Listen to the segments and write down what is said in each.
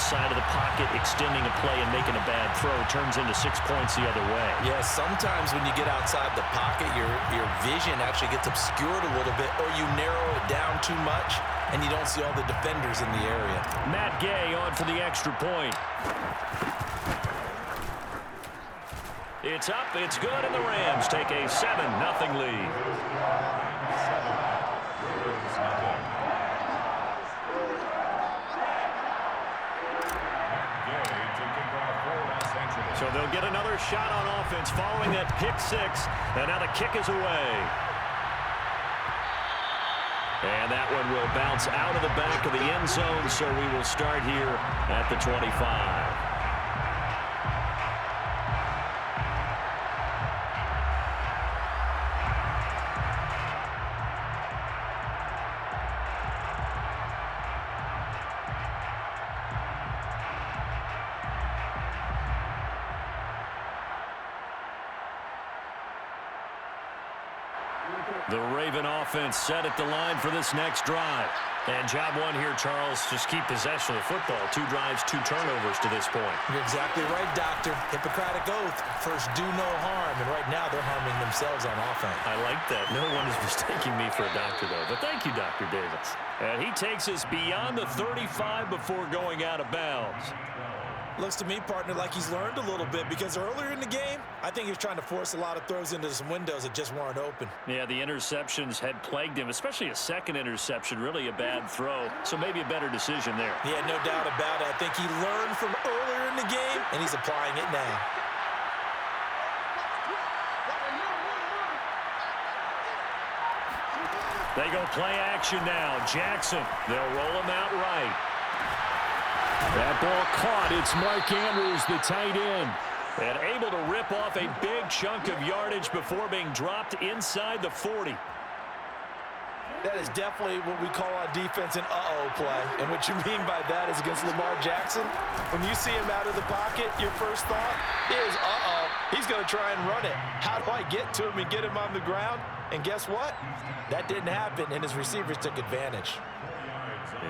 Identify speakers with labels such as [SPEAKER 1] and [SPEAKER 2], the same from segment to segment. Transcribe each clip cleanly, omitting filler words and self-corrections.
[SPEAKER 1] outside of the pocket, extending a play and making a bad throw turns into 6 points the other way.
[SPEAKER 2] Yeah, sometimes when you get outside the pocket, your vision actually gets obscured a little bit, or you narrow it down too much, and you don't see all the defenders in the area.
[SPEAKER 1] Matt Gay on for the extra point. It's up, it's good, and the Rams take a 7-0 lead. So they'll get another shot on offense following that pick six, and now the kick is away. And that one will bounce out of the back of the end zone, so we will start here at the 25. The Raven offense set at the line for this next drive. And job one here, Charles, just keep possession of the football. 2 drives, 2 turnovers to this point.
[SPEAKER 2] You're exactly right, Doctor. Hippocratic oath. First, do no harm. And right now, they're harming themselves on offense.
[SPEAKER 1] I like that. No one is mistaking me for a doctor, though. But thank you, Dr. Davis. And he takes us beyond the 35 before going out of bounds.
[SPEAKER 2] Looks to me, partner, like he's learned a little bit, because earlier in the game, I think he was trying to force a lot of throws into some windows that just weren't open.
[SPEAKER 1] Yeah, the interceptions had plagued him, especially a second interception, really a bad throw. So maybe a better decision there.
[SPEAKER 2] Yeah, no doubt about it. I think he learned from earlier in the game, and he's applying it now.
[SPEAKER 1] They go play action now. Jackson, they'll roll him out right. That ball caught. It's Mark Andrews, the tight end. And able to rip off a big chunk of yardage before being dropped inside the 40.
[SPEAKER 2] That is definitely what we call on defense an uh-oh play. And what you mean by that is against Lamar Jackson, when you see him out of the pocket, your first thought is, uh-oh, he's going to try and run it. How do I get to him and get him on the ground? And guess what? That didn't happen, and his receivers took advantage.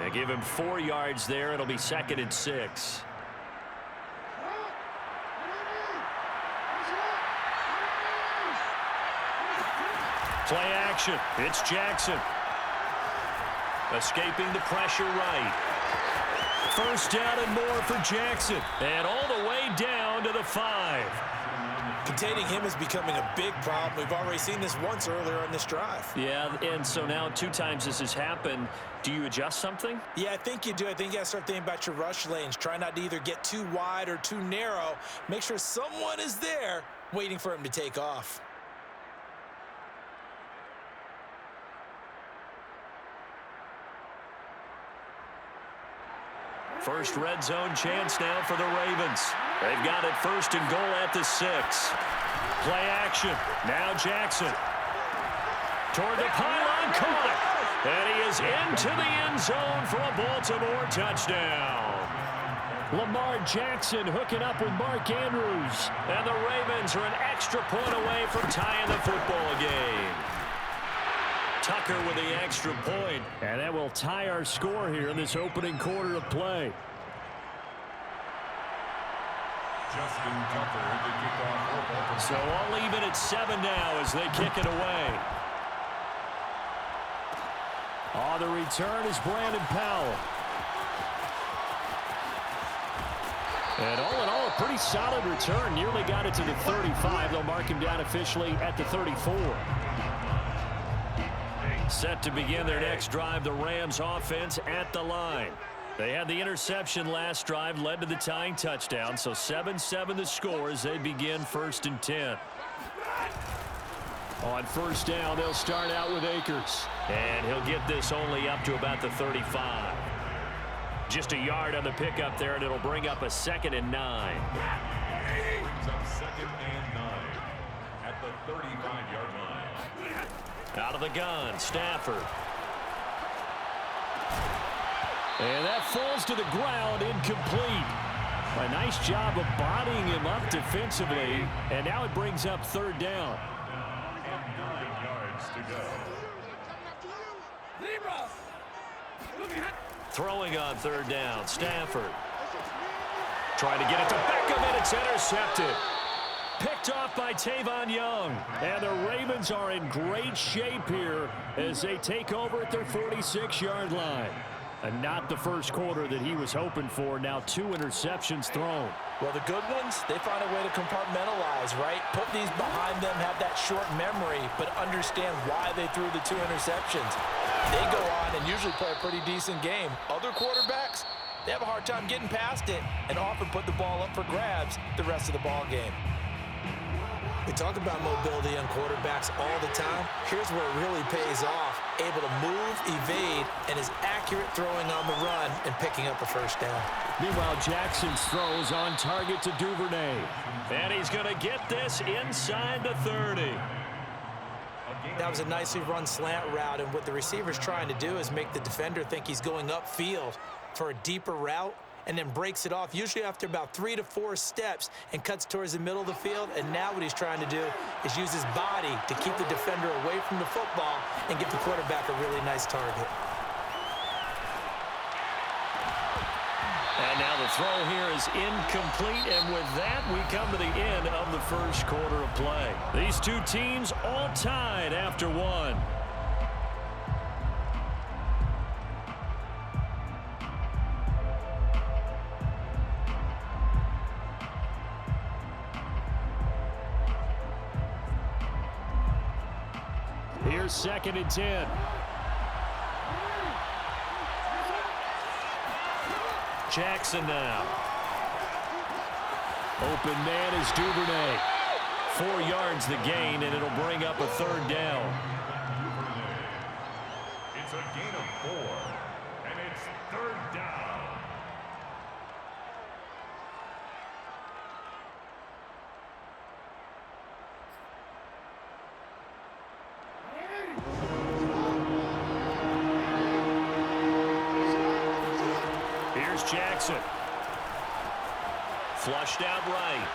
[SPEAKER 1] Yeah, give him 4 yards there. It'll be 2nd and 6. Play action. It's Jackson. Escaping the pressure right. First down and more for Jackson. And all the way down to the 5.
[SPEAKER 2] Containing him is becoming a big problem. We've already seen this once earlier on this drive.
[SPEAKER 1] Yeah, and so now 2 times this has happened. Do you adjust something?
[SPEAKER 2] Yeah, I think you do. I think you got to start thinking about your rush lanes. Try not to either get too wide or too narrow. Make sure someone is there waiting for him to take off.
[SPEAKER 1] First red zone chance now for the Ravens. They've got it 1st and goal at the 6. Play action. Now Jackson. Toward the pylon, caught it. And he is into the end zone for a Baltimore touchdown. Lamar Jackson hooking up with Mark Andrews. And the Ravens are an extra point away from tying the football game. Tucker with the extra point, and that will tie our score here in this opening quarter of play.
[SPEAKER 3] Justin Tucker, the kickoff.
[SPEAKER 1] So all even at 7 now as they kick it away. On the return is Brandon Powell. And all in all, a pretty solid return. Nearly got it to the 35. They'll mark him down officially at the 34. Set to begin their next drive, the Rams offense at the line. They had the interception last drive, led to the tying touchdown, so 7-7 the score as they begin 1st and 10. On 1st down, they'll start out with Akers. And he'll get this only up to about the 35. Just a yard on the pickup there, and it'll bring up a 2nd and 9.
[SPEAKER 3] Brings up 2nd and 9 at the 35-yard line.
[SPEAKER 1] Out of the gun, Stafford. And that falls to the ground, incomplete. A nice job of bodying him up defensively, and now it brings up 3rd down.
[SPEAKER 3] And 9 yards to go.
[SPEAKER 1] Throwing on 3rd down, Stafford. Trying to get it to Beckham, and it's intercepted. Picked off by Tavon Young. And the Ravens are in great shape here as they take over at their 46-yard line. And not the first quarter that he was hoping for. Now 2 interceptions thrown.
[SPEAKER 2] Well, the good ones, they find a way to compartmentalize, right? Put these behind them, have that short memory, but understand why they threw the 2 interceptions. They go on and usually play a pretty decent game. Other quarterbacks, they have a hard time getting past it and often put the ball up for grabs the rest of the ball game. We talk about mobility on quarterbacks all the time. Here's where it really pays off. Able to move, evade, and is accurate throwing on the run and picking up a first down.
[SPEAKER 1] Meanwhile, Jackson's throws on target to Duvernay. And he's going to get this inside the 30.
[SPEAKER 2] That was a nicely run slant route, and what the receiver's trying to do is make the defender think he's going upfield for a deeper route, and then breaks it off, usually after about 3 to 4 steps, and cuts towards the middle of the field. And now what he's trying to do is use his body to keep the defender away from the football and give the quarterback a really nice target.
[SPEAKER 1] And now the throw here is incomplete, and with that, we come to the end of the first quarter of play. These two teams all tied after 1. Here's 2nd and 10. Jackson now. Open man is Duvernay. 4 yards the gain, and it'll bring up a 3rd down.
[SPEAKER 3] It's a gain of 4, and it's 3rd down.
[SPEAKER 1] Jackson. Flushed out right.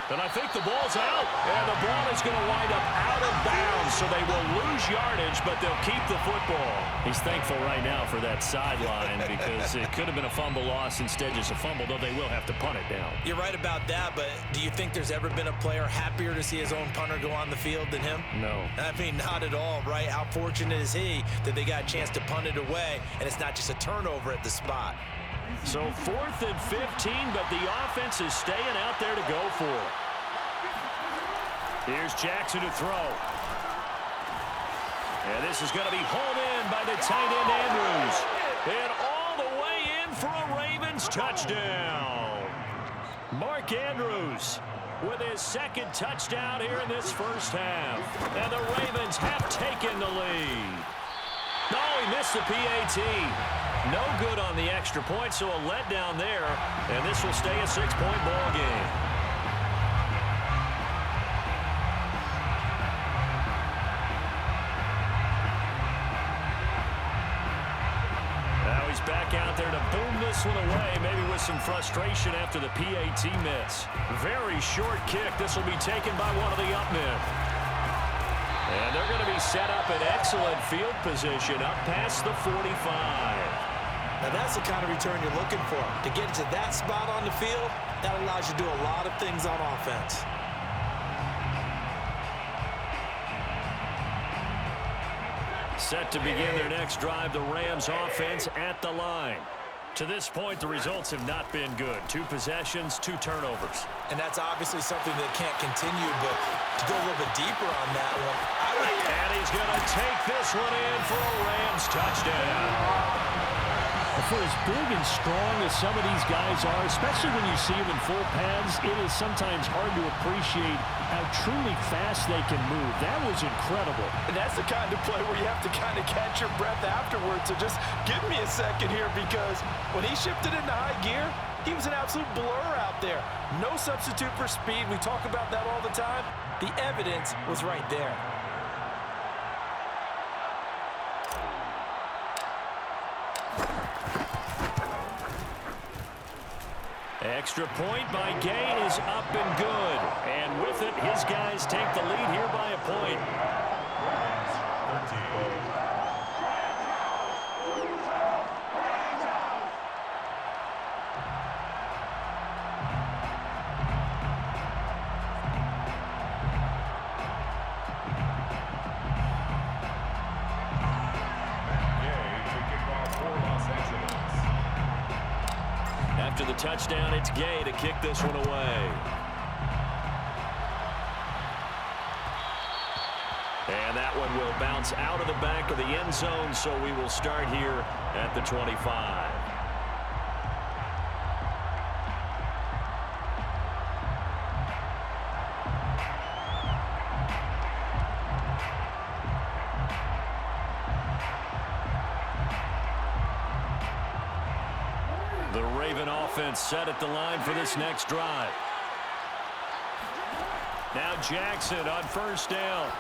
[SPEAKER 1] And I think the ball's out. And the ball is going to wind up out of bounds, so they will lose yardage, but they'll keep the football. He's thankful right now for that sideline because it could have been a fumble loss, instead just a fumble, though they will have to punt it down.
[SPEAKER 2] You're right about that, but do you think there's ever been a player happier to see his own punter go on the field than him?
[SPEAKER 1] No.
[SPEAKER 2] I mean, not at all, right? How fortunate is he that they got a chance to punt it away, and it's not just a turnover at the spot.
[SPEAKER 1] So 4th and 15, but the offense is staying out there to go for it. Here's Jackson to throw. And this is going to be hauled in by the tight end Andrews. And all the way in for a Ravens touchdown. Mark Andrews with his 2nd touchdown here in this first half. And the Ravens have taken the lead. No, he missed the PAT. No good on the extra point, so a letdown there. And this will stay a 6-point ball game. Now he's back out there to boom this one away, maybe with some frustration after the PAT miss. Very short kick. This will be taken by one of the up men. And they're going to be set up in excellent field position up past the 45.
[SPEAKER 2] Now that's the kind of return you're looking for. To get to that spot on the field, that allows you to do a lot of things on offense.
[SPEAKER 1] Set to begin their next drive, the Rams offense at the line. To this point, the results have not been good. 2 possessions, 2 turnovers.
[SPEAKER 2] And that's obviously something that can't continue, but to go a little bit deeper on that one,
[SPEAKER 1] and he's going to take this one in for a Rams touchdown. For as big and strong as some of these guys are, especially when you see them in full pads, it is sometimes hard to appreciate how truly fast they can move. That was incredible.
[SPEAKER 2] And that's the kind of play where you have to kind of catch your breath afterwards. So just give me a second here, because when he shifted into high gear, he was an absolute blur out there. No substitute for speed. We talk about that all the time. The evidence was right there.
[SPEAKER 1] Extra point by Gay is up and good. And with it, his guys take the lead here by a point. After the touchdown, it's Gay to kick this one away. And that one will bounce out of the back of the end zone, so we will start here at the 25. The Raven offense set at the line for this next drive. Now Jackson on first down.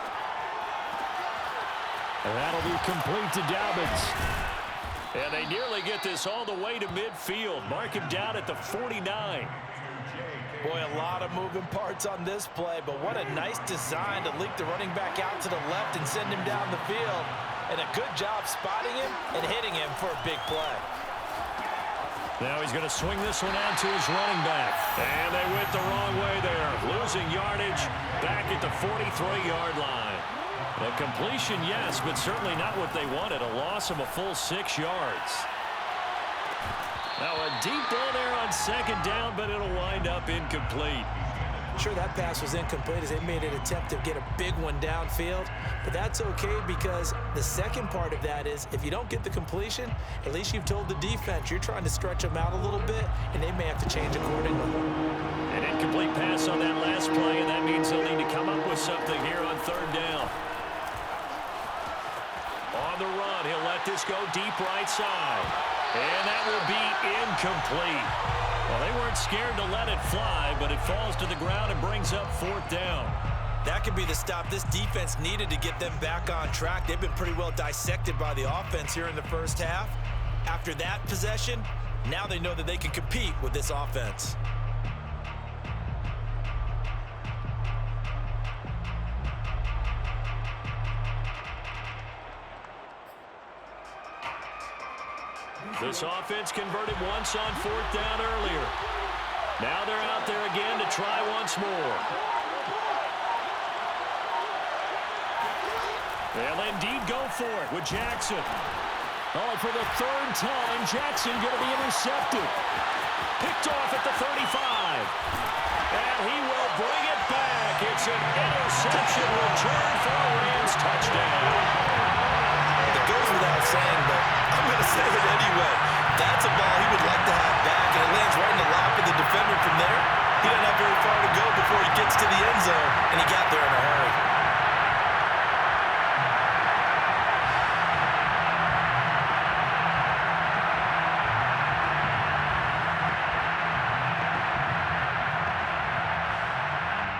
[SPEAKER 1] And that'll be complete to Dobbins. And they nearly get this all the way to midfield. Mark him down at the 49.
[SPEAKER 2] Boy, a lot of moving parts on this play, but what a nice design to leak the running back out to the left and send him down the field. And a good job spotting him and hitting him for a big play.
[SPEAKER 1] Now he's going to swing this one out to his running back. And they went the wrong way there. Losing yardage back at the 43-yard line. A completion, yes, but certainly not what they wanted. A loss of a full 6 yards. Now a deep ball there on second down, but it'll wind up incomplete.
[SPEAKER 2] Sure, that pass was incomplete as they made an attempt to get a big one downfield, but that's okay because the second part of that is if you don't get the completion, at least you've told the defense you're trying to stretch them out a little bit, and they may have to change accordingly.
[SPEAKER 1] An incomplete pass on that last play, and that means they'll need to come up with something here on third down. On the run, he'll let this go deep right side. And that will be incomplete. Well, they weren't scared to let it fly, but it falls to the ground and brings up fourth down.
[SPEAKER 2] That could be the stop this defense needed to get them back on track. They've been pretty well dissected by the offense here in the first half. After that possession, now they know that they can compete with this offense.
[SPEAKER 1] This offense converted once on fourth down earlier. Now they're out there again to try once more. They'll indeed go for it with Jackson. Oh, for the third time, Jackson going to be intercepted. Picked off at the 35. And he will bring it back. It's an interception return for a Rams touchdown.
[SPEAKER 2] It goes without saying, but I'm going to say it anyway. That's a ball he would like to have back, and it lands right in the lap of the defender from there. He doesn't have very far to go before he gets to the end zone, and he got there in a hurry.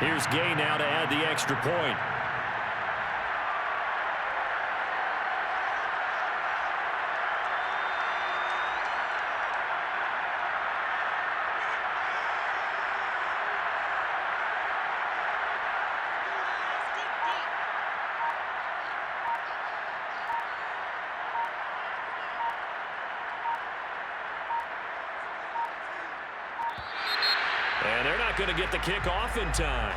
[SPEAKER 1] Here's Gay now to add the extra point. And they're not going to get the kick off in time.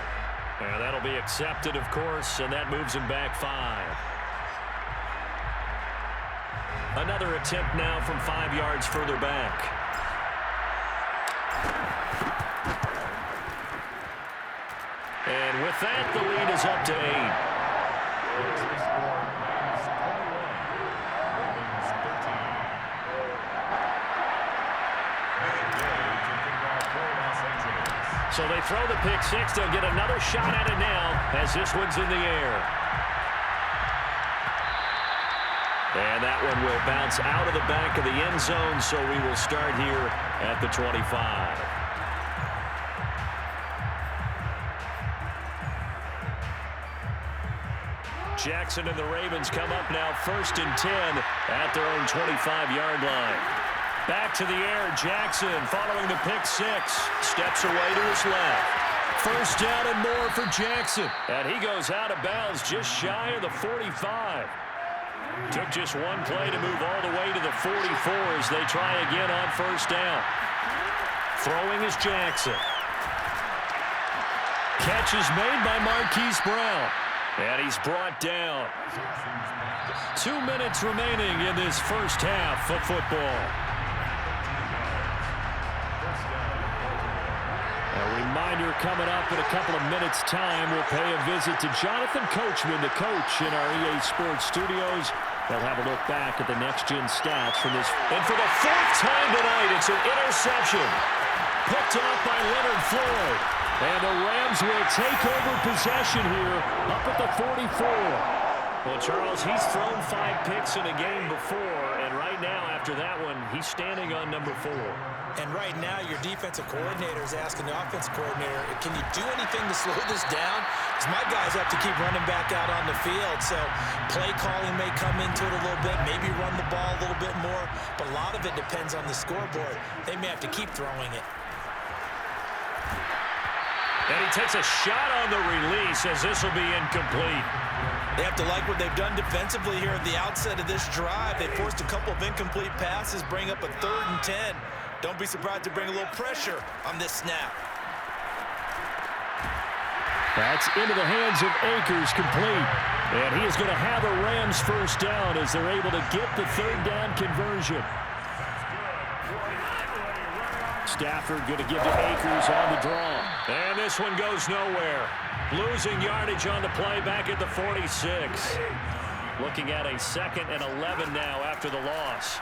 [SPEAKER 1] And that'll be accepted, of course, and that moves him back 5. Another attempt now from 5 yards further back. And with that, the lead is up to 8. So they throw the pick six. They'll get another shot at it now as this one's in the air. And that one will bounce out of the back of the end zone, so we will start here at the 25. Jackson and the Ravens come up now 1st and 10 at their own 25-yard line. Back to the air, Jackson following the pick six. Steps away to his left. First down and more for Jackson. And he goes out of bounds just shy of the 45. Took just one play to move all the way to the 44 as they try again on first down. Throwing is Jackson. Catch is made by Marquise Brown. And he's brought down. 2 minutes remaining in this first half of football. coming up in a couple of minutes' time. We'll pay a visit to Jonathan Coachman, the coach in our EA Sports studios. They'll have a look back at the next-gen stats from this. And for the fourth time tonight, it's an interception. Picked off by Leonard Floyd. And the Rams will take over possession here up at the 44. Well, Charles, he's thrown 5 picks in a game before, and right now, after that one, he's standing on number 4.
[SPEAKER 2] And right now, your defensive coordinator is asking the offensive coordinator, can you do anything to slow this down? Because my guys have to keep running back out on the field, so play calling may come into it a little bit, maybe run the ball a little bit more, but a lot of it depends on the scoreboard. They may have to keep throwing it.
[SPEAKER 1] And he takes a shot on the release as this will be incomplete.
[SPEAKER 2] They have to like what they've done defensively here at the outset of this drive. They forced a couple of incomplete passes, bring up a 3rd and 10. Don't be surprised to bring a little pressure on this snap.
[SPEAKER 1] That's into the hands of Akers, complete. And he is going to have a Rams first down as they're able to get the 3rd down conversion. Stafford going to give to Akers on the draw. And this one goes nowhere. Losing yardage on the play back at the 46. Looking at a 2nd and 11 now after the loss.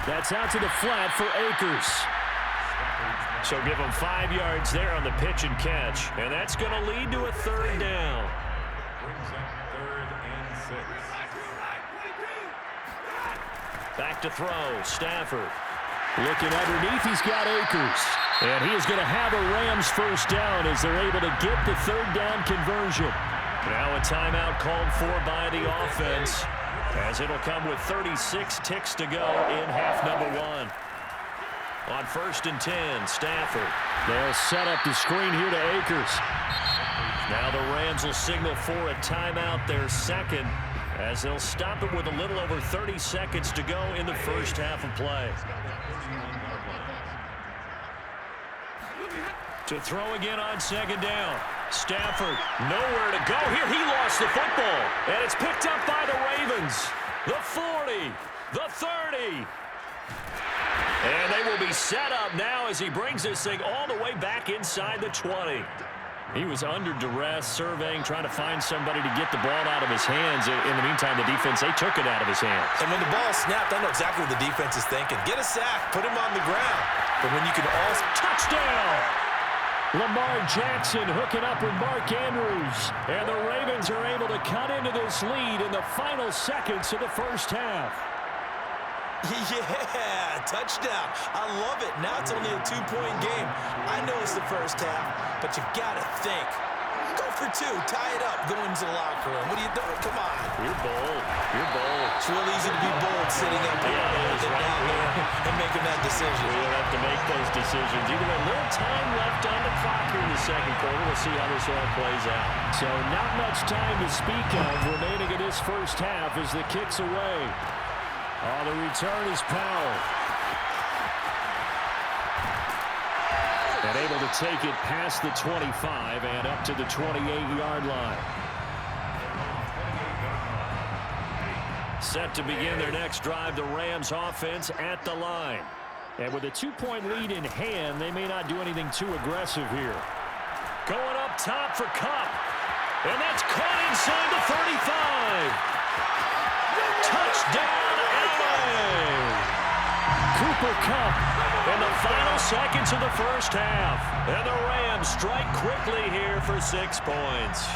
[SPEAKER 1] That's out to the flat for Akers. So give him 5 yards there on the pitch and catch. And that's going to lead to a 3rd down.
[SPEAKER 3] Brings up 3rd and 6.
[SPEAKER 1] Back to throw. Stafford. Looking underneath, he's got Akers. And he is going to have a Rams first down as they're able to get the 3rd down conversion. Now a timeout called for by the offense, as it'll come with 36 ticks to go in half number 1. On 1st and 10, Stafford. They'll set up the screen here to Akers. Now the Rams will signal for a timeout, their 2nd, as they'll stop it with a little over 30 seconds to go in the first half of play. To throw again on 2nd down. Stafford, nowhere to go here. He lost the football, and it's picked up by the Ravens. The 40, the 30. And they will be set up now as he brings this thing all the way back inside the 20. He was under duress, surveying, trying to find somebody to get the ball out of his hands. In the meantime, the defense, they took it out of his hands.
[SPEAKER 2] And when the ball snapped, I know exactly what the defense is thinking. Get a sack, put him on the ground. But when you can also...
[SPEAKER 1] Touchdown! Lamar Jackson hooking up with Mark Andrews. And the Ravens are able to cut into this lead in the final seconds of the first half.
[SPEAKER 2] Yeah, touchdown. I love it. Now it's only a 2-point game. I know it's the first half, but you got to think. Go for 2, tie it up, go into the locker room. What are you doing? Come on.
[SPEAKER 1] You're bold. You're bold.
[SPEAKER 2] It's real easy to be bold sitting up here down there and making that decision.
[SPEAKER 1] We'll have to make those decisions. Even a little time left on the clock here in the 2nd quarter. We'll see how this all plays out. So not much time to speak of remaining in this first half as the kick's away. Oh, the return is Powell. And able to take it past the 25 and up to the 28-yard line. Set to begin their next drive, the Rams offense at the line. And with a 2-point lead in hand, they may not do anything too aggressive here. Going up top for Kupp. And that's caught inside the 35. Touchdown, LA! Cooper Kupp in the final seconds of the first half. And the Rams strike quickly here for 6 points.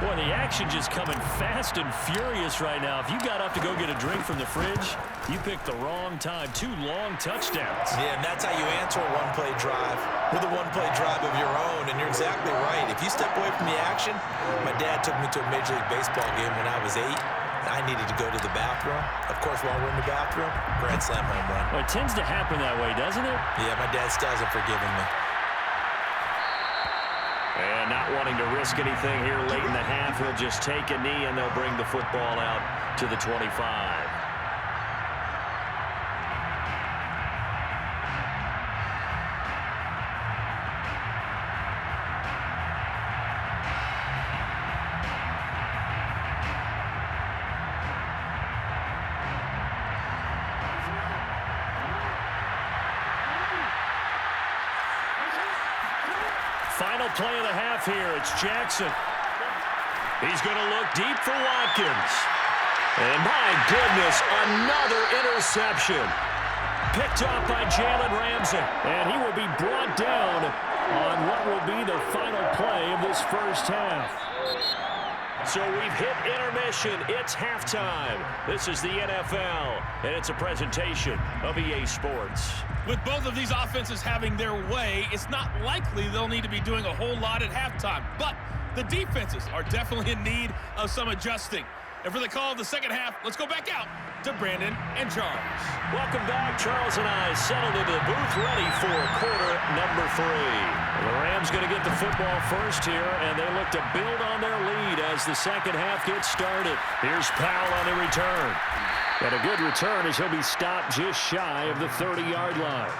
[SPEAKER 1] Boy, the action just coming fast and furious right now. If you got up to go get a drink from the fridge, you picked the wrong time. 2 long touchdowns.
[SPEAKER 2] Yeah, and that's how you answer a one-play drive with a one-play drive of your own. And you're exactly right. If you step away from the action, my dad took me to a Major League Baseball game when I was 8. I needed to go to the bathroom. Of course, while we're in the bathroom, grand slam home run.
[SPEAKER 1] Well, it tends to happen that way, doesn't it?
[SPEAKER 2] Yeah, my dad still hasn't forgiven me.
[SPEAKER 1] And not wanting to risk anything here late in the half, he'll just take a knee and they'll bring the football out to the 25. Final play of the half here. It's Jackson. He's going to look deep for Watkins. And my goodness, another interception. Picked up by Jalen Ramsey. And he will be brought down on what will be the final play of this first half. So we've hit intermission. It's halftime. This is the NFL, and it's a presentation of EA Sports.
[SPEAKER 4] With both of these offenses having their way, it's not likely they'll need to be doing a whole lot at halftime. But the defenses are definitely in need of some adjusting. And for the call of the second half, let's go back out to Brandon and Charles.
[SPEAKER 1] Welcome back. Charles and I settled into the booth ready for quarter number 3. The Rams going to get the football first here, and they look to build on their lead as the second half gets started. Here's Powell on the return. And a good return as he'll be stopped just shy of the 30-yard line.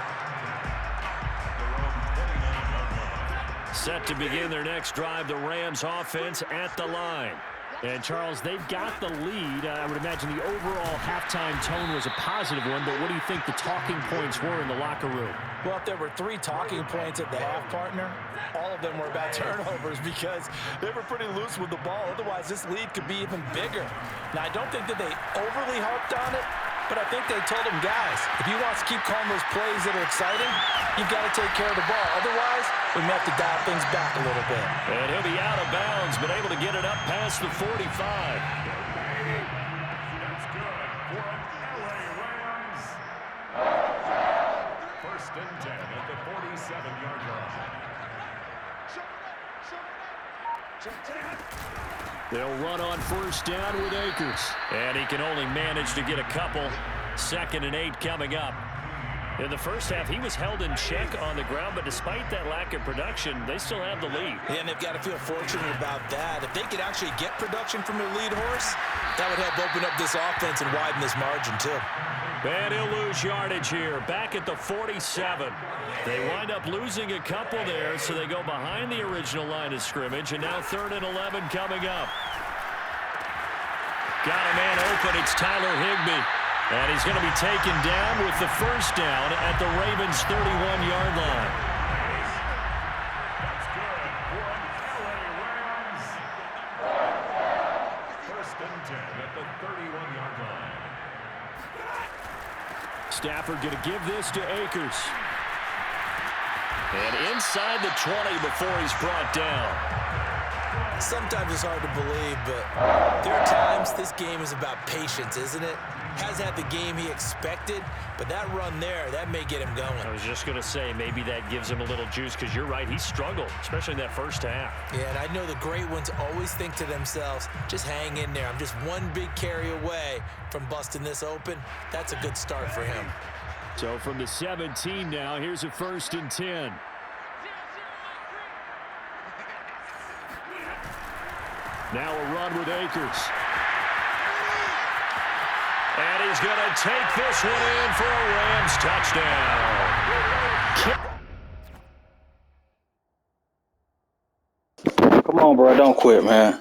[SPEAKER 1] Set to begin their next drive, the Rams offense at the line. And, Charles, they've got the lead. I would imagine the overall halftime tone was a positive one, but what do you think the talking points were in the locker room?
[SPEAKER 2] Well, if there were 3 talking points at the half, partner, all of them were about turnovers because they were pretty loose with the ball. Otherwise, this lead could be even bigger. Now, I don't think that they overly harped on it, but I think they told them, guys, if you want to keep calling those plays that are exciting, you've got to take care of the ball. Otherwise, we may have to dial things back a little bit.
[SPEAKER 1] And he'll be out of bounds, but able to get it up past the 45.
[SPEAKER 3] That's good for an LA Rams. First and 10 at the 47-yard line.
[SPEAKER 1] They'll run on first down with Akers. And he can only manage to get a couple. 2nd and 8 coming up. In the first half, he was held in check on the ground, but despite that lack of production, they still have the lead.
[SPEAKER 2] Yeah, and they've got to feel fortunate about that. If they could actually get production from their lead horse, that would help open up this offense and widen this margin, too.
[SPEAKER 1] And he'll lose yardage here, back at the 47. They wind up losing a couple there, so they go behind the original line of scrimmage, and now 3rd and 11 coming up. Got a man open, it's Tyler Higbee. And he's going to be taken down with the first down at the Ravens' 31-yard line.
[SPEAKER 3] That's good for an LA Rams. First and 10 at the 31-yard line.
[SPEAKER 1] Stafford going to give this to Akers. And inside the 20 before he's brought down.
[SPEAKER 2] Sometimes it's hard to believe, but there are times this game is about patience, isn't it? Hasn't had the game he expected, but that run there, that may get him going.
[SPEAKER 1] I was just going to say, maybe that gives him a little juice, because you're right, he struggled, especially in that first half.
[SPEAKER 2] Yeah, and I know the great ones always think to themselves, just hang in there. I'm just one big carry away from busting this open. That's a good start for him.
[SPEAKER 1] So from the 17 now, here's a 1st and 10. Now a run with Akers. And he's going to take this one in for a Rams touchdown.
[SPEAKER 5] Come on, bro. Don't quit, man.